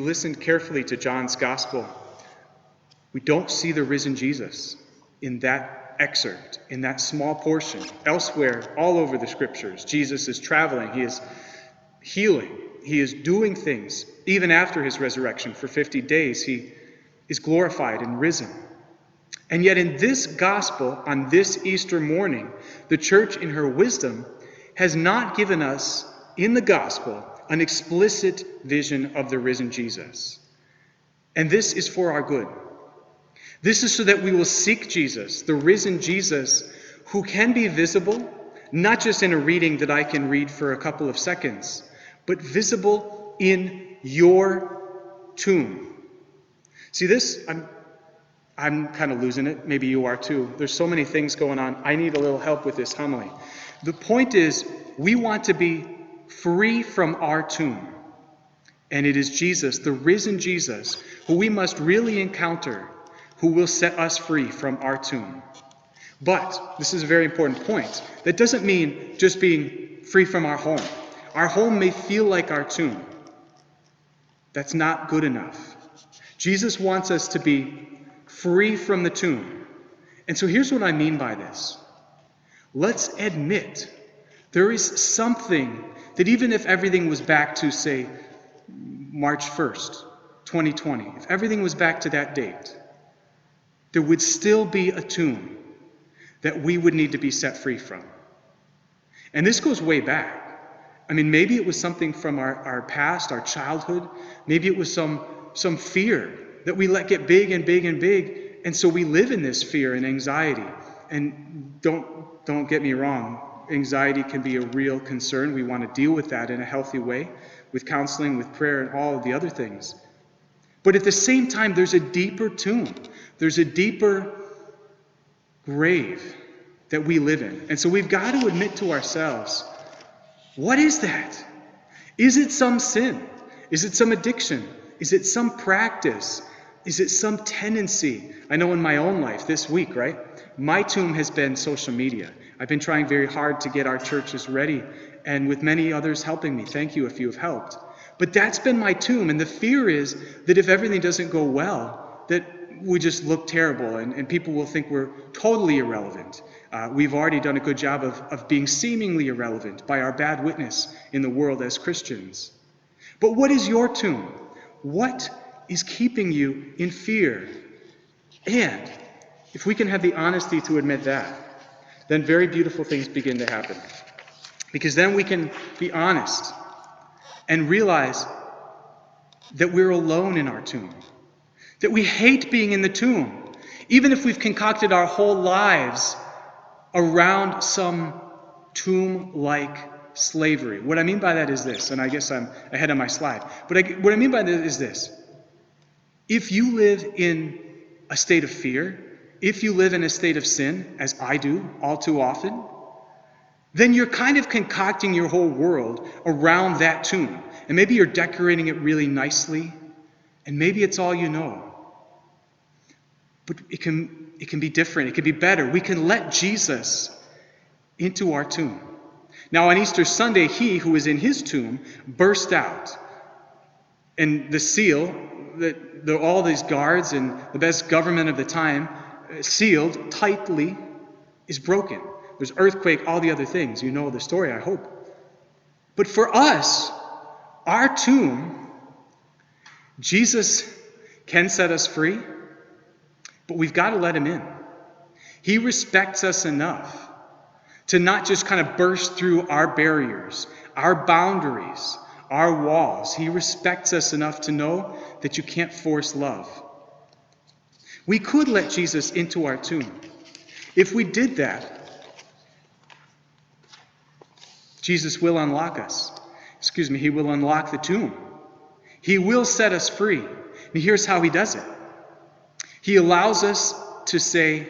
listened carefully to John's gospel, we don't see the risen Jesus in that excerpt, in that small portion. Elsewhere, all over the scriptures, Jesus is traveling, he is healing, he is doing things. Even after his resurrection for 50 days, he is glorified and risen. And yet in this gospel, on this Easter morning, the church in her wisdom has not given us, in the gospel, an explicit vision of the risen Jesus. And this is for our good. This is so that we will seek Jesus, the risen Jesus, who can be visible, not just in a reading that I can read for a couple of seconds, but visible in your tomb. See this? I'm kind of losing it. Maybe you are too. There's so many things going on. I need a little help with this homily. The point is, we want to be free from our tomb. And it is Jesus, the risen Jesus, who we must really encounter, who will set us free from our tomb. But, this is a very important point, that doesn't mean just being free from our home. Our home may feel like our tomb. That's not good enough. Jesus wants us to be free from the tomb. And so here's what I mean by this. Let's admit there is something that even if everything was back to, say, March 1st, 2020, if everything was back to that date, there would still be a tomb that we would need to be set free from. And this goes way back. I mean, maybe it was something from our past, our childhood. Maybe it was some fear that we let get big and big and big. And so we live in this fear and anxiety. And don't get me wrong. Anxiety can be a real concern. We want to deal with that in a healthy way, with counseling, with prayer, and all of the other things. But at the same time, there's a deeper tomb. There's a deeper grave that we live in. And so we've got to admit to ourselves, what is that? Is it some sin? Is it some addiction? Is it some practice? Is it some tendency? I know in my own life this week, right? My tomb has been social media. I've been trying very hard to get our churches ready, and with many others helping me. Thank you if you have helped. But that's been my tomb, and the fear is that if everything doesn't go well, that we just look terrible, and people will think we're totally irrelevant. We've already done a good job of being seemingly irrelevant by our bad witness in the world as Christians. But what is your tomb? What is keeping you in fear? And if we can have the honesty to admit that, then very beautiful things begin to happen. Because then we can be honest and realize that we're alone in our tomb. That we hate being in the tomb, even if we've concocted our whole lives around some tomb-like slavery. What I mean by that is this, and I guess I'm ahead of my slide, but what I mean by that is this. If you live in a state of fear, if you live in a state of sin, as I do all too often, then you're kind of concocting your whole world around that tomb. And maybe you're decorating it really nicely, and maybe it's all you know. But it can be different. It can be better. We can let Jesus into our tomb. Now on Easter Sunday, he who is in his tomb burst out. And the seal, all these guards and the best government of the time, sealed tightly, is broken. There's earthquake, all the other things. You know the story, I hope. But for us, our tomb, Jesus can set us free, but we've got to let him in. He respects us enough to not just kind of burst through our barriers, our boundaries, our walls. He respects us enough to know that you can't force love. We could let Jesus into our tomb. If we did that, Jesus will unlock us. He will unlock the tomb. He will set us free. And here's how he does it. He allows us to say,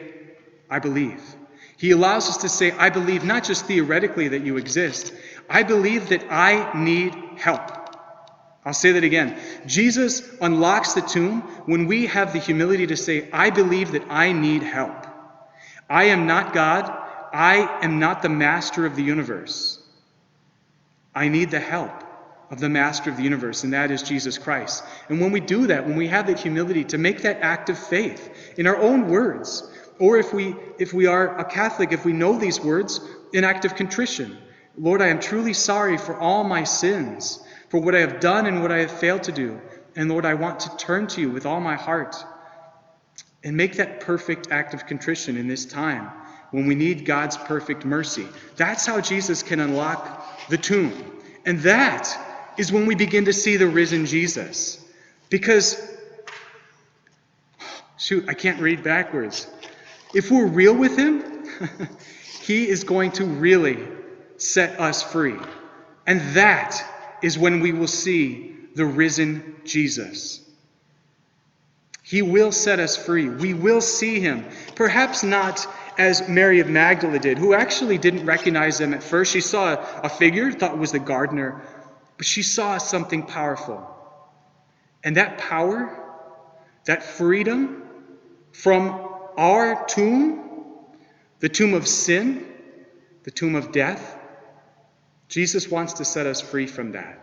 I believe. He allows us to say, I believe not just theoretically that you exist. I believe that I need help. I'll say that again. Jesus unlocks the tomb when we have the humility to say, I believe that I need help. I am not God. I am not the master of the universe. I need the help of the Master of the universe, and that is Jesus Christ. And when we do that, when we have that humility to make that act of faith in our own words, or if we are a Catholic, if we know these words, an act of contrition. Lord, I am truly sorry for all my sins, for what I have done and what I have failed to do. And Lord, I want to turn to you with all my heart and make that perfect act of contrition in this time when we need God's perfect mercy. That's how Jesus can unlock the tomb. And that is when we begin to see the risen Jesus. Because, I can't read backwards. If we're real with him, he is going to really set us free. And that is when we will see the risen Jesus. He will set us free. We will see him. Perhaps not as Mary of Magdala did, who actually didn't recognize him at first. She saw a figure, thought it was the gardener, but she saw something powerful. And that power, that freedom from our tomb, the tomb of sin, the tomb of death, Jesus wants to set us free from that.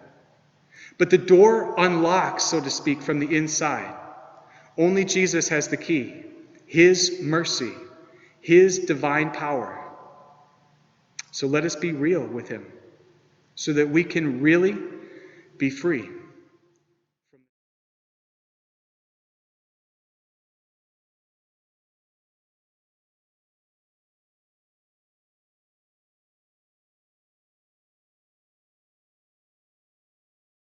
But the door unlocks, so to speak, from the inside. Only Jesus has the key. His mercy, his divine power. So let us be real with him so that we can really be free.